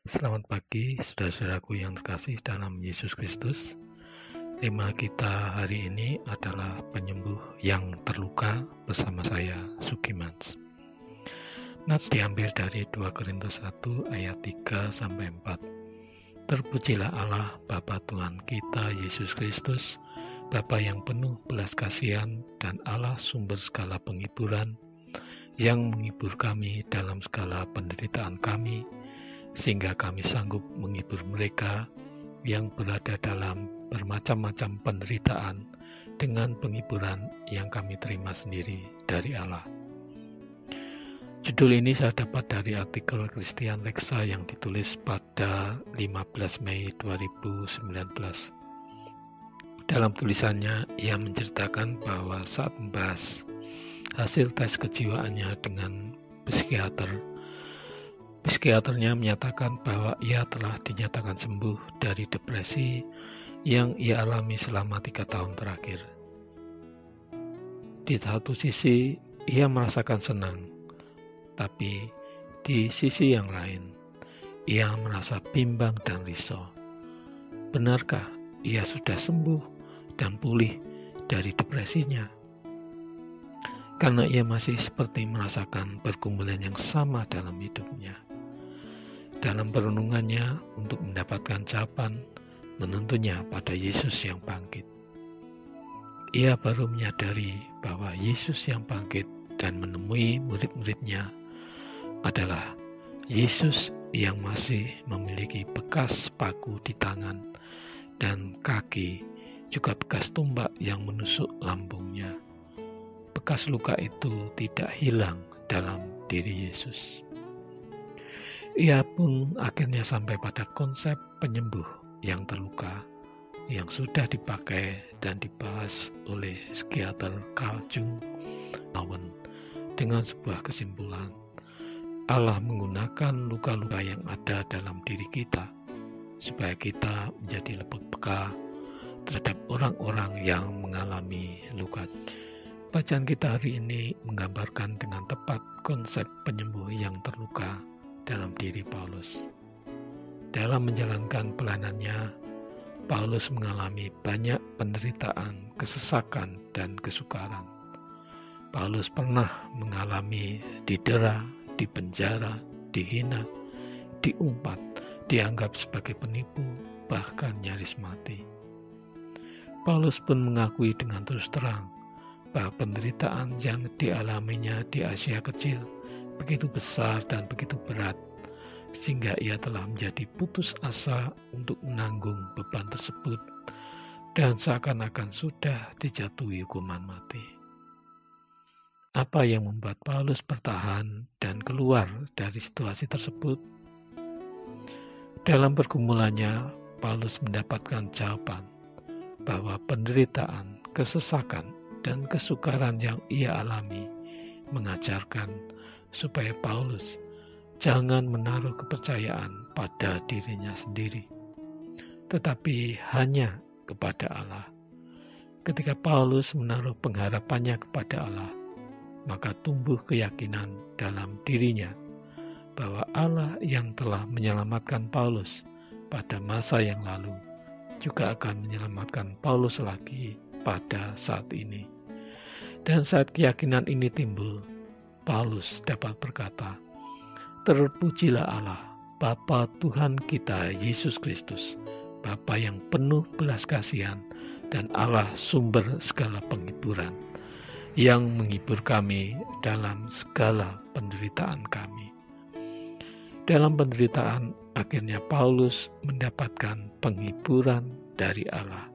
Selamat pagi, saudara-saudaraku yang terkasih dalam Yesus Kristus. Tema kita hari ini adalah penyembuh yang terluka bersama saya, Sukimans. Nats diambil dari 2 Korintus 1 ayat 3-4. Terpujilah Allah Bapa Tuhan kita Yesus Kristus, Bapa yang penuh belas kasihan dan Allah sumber segala penghiburan, yang menghibur kami dalam segala penderitaan kami, sehingga kami sanggup menghibur mereka yang berada dalam bermacam-macam penderitaan dengan penghiburan yang kami terima sendiri dari Allah. Judul ini saya dapat dari artikel Christian Lexa yang ditulis pada 15 Mei 2019. Dalam tulisannya, ia menceritakan bahwa saat membahas hasil tes kejiwaannya dengan psikiaternya menyatakan bahwa ia telah dinyatakan sembuh dari depresi yang ia alami selama 3 tahun terakhir. Di satu sisi, ia merasakan senang, tapi di sisi yang lain, ia merasa bimbang dan risau. Benarkah ia sudah sembuh dan pulih dari depresinya? Karena ia masih seperti merasakan pergumulan yang sama dalam hidupnya. Dalam perenungannya untuk mendapatkan jawaban, menuntunnya pada Yesus yang bangkit. Ia baru menyadari bahwa Yesus yang bangkit dan menemui murid-muridnya adalah Yesus yang masih memiliki bekas paku di tangan dan kaki, juga bekas tombak yang menusuk lambungnya. Bekas luka itu tidak hilang dalam diri Yesus. Ia pun akhirnya sampai pada konsep penyembuh yang terluka yang sudah dipakai dan dibahas oleh psikiater Carl Jung dengan sebuah kesimpulan. Allah menggunakan luka-luka yang ada dalam diri kita supaya kita menjadi lebih peka terhadap orang-orang yang mengalami luka. Bacaan kita hari ini menggambarkan dengan tepat konsep penyembuh yang terluka dalam diri Paulus. Dalam menjalankan pelayanannya, Paulus mengalami banyak penderitaan, kesesakan, dan kesukaran. Paulus pernah mengalami didera, dipenjara, dihina, diumpat, dianggap sebagai penipu, bahkan nyaris mati. Paulus pun mengakui dengan terus terang bahwa penderitaan yang dialaminya di Asia Kecil begitu besar dan begitu berat, sehingga ia telah menjadi putus asa untuk menanggung beban tersebut dan seakan-akan sudah dijatuhi hukuman mati. Apa yang membuat Paulus bertahan dan keluar dari situasi tersebut? Dalam pergumulannya, Paulus mendapatkan jawaban bahwa penderitaan, kesesakan, dan kesukaran yang ia alami mengajarkan supaya Paulus jangan menaruh kepercayaan pada dirinya sendiri, tetapi hanya kepada Allah. Ketika Paulus menaruh pengharapannya kepada Allah, maka tumbuh keyakinan dalam dirinya bahwa Allah yang telah menyelamatkan Paulus pada masa yang lalu juga akan menyelamatkan Paulus lagi pada saat ini. Dan saat keyakinan ini timbul, Paulus dapat berkata, "Terpujilah Allah, Bapa Tuhan kita Yesus Kristus, Bapa yang penuh belas kasihan dan Allah sumber segala penghiburan, yang menghibur kami dalam segala penderitaan kami." Dalam penderitaan, akhirnya Paulus mendapatkan penghiburan dari Allah.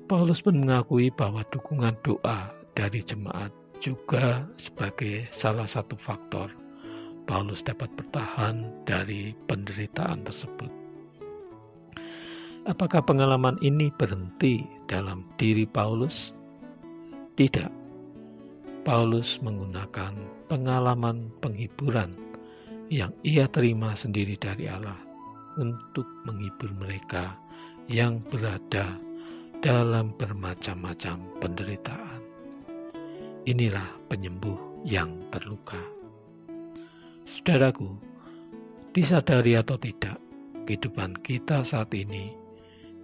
Paulus pun mengakui bahwa dukungan doa dari jemaat juga sebagai salah satu faktor Paulus dapat bertahan dari penderitaan tersebut. Apakah pengalaman ini berhenti dalam diri Paulus? Tidak. Paulus menggunakan pengalaman penghiburan yang ia terima sendiri dari Allah untuk menghibur mereka yang berada dalam bermacam-macam penderitaan. Inilah penyembuh yang terluka. Saudaraku, Disadari atau tidak, kehidupan kita saat ini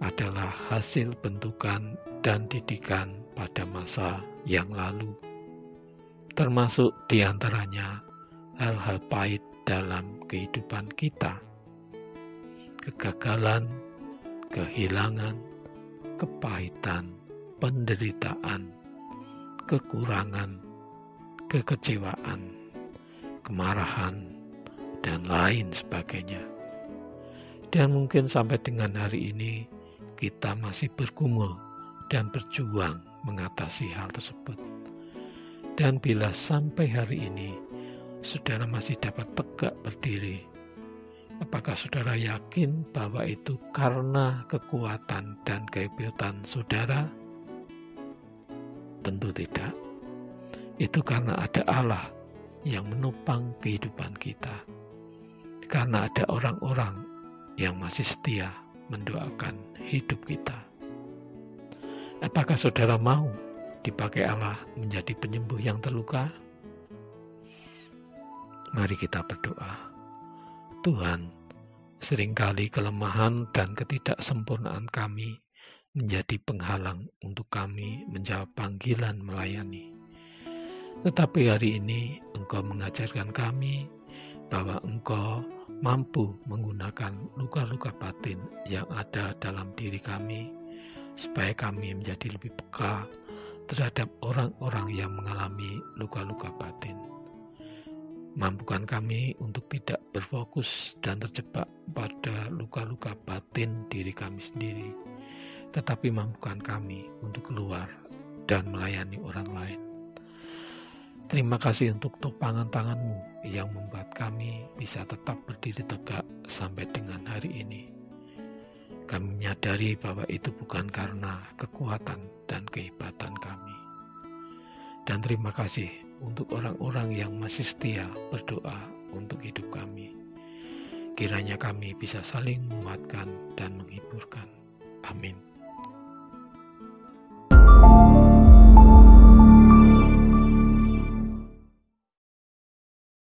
adalah hasil bentukan dan didikan pada masa yang lalu, termasuk diantaranya hal-hal pahit dalam kehidupan kita, kegagalan, kehilangan, kepahitan, penderitaan, kekurangan, kekecewaan, kemarahan, dan lain sebagainya. Dan mungkin sampai dengan hari ini kita masih bergumul dan berjuang mengatasi hal tersebut. Dan bila sampai hari ini saudara masih dapat tegak berdiri, apakah saudara yakin bahwa itu karena kekuatan dan kehebatan saudara? Tentu tidak. Itu karena ada Allah yang menopang kehidupan kita. Karena ada orang-orang yang masih setia mendoakan hidup kita. Apakah saudara mau dipakai Allah menjadi penyembuh yang terluka? Mari kita berdoa. Tuhan, seringkali kelemahan dan ketidaksempurnaan kami menjadi penghalang untuk kami menjawab panggilan melayani. Tetapi hari ini Engkau mengajarkan kami bahwa Engkau mampu menggunakan luka-luka batin yang ada dalam diri kami, supaya kami menjadi lebih peka terhadap orang-orang yang mengalami luka-luka batin. Mampukan kami untuk tidak berfokus dan terjebak pada luka-luka batin diri kami sendiri, tetapi mampukan kami untuk keluar dan melayani orang lain. Terima kasih untuk topangan tangan-Mu yang membuat kami bisa tetap berdiri tegak sampai dengan hari ini. Kami menyadari bahwa itu bukan karena kekuatan dan kehebatan kami. Dan terima kasih untuk orang-orang yang masih setia berdoa untuk hidup kami. Kiranya kami bisa saling menguatkan dan menghiburkan. Amin.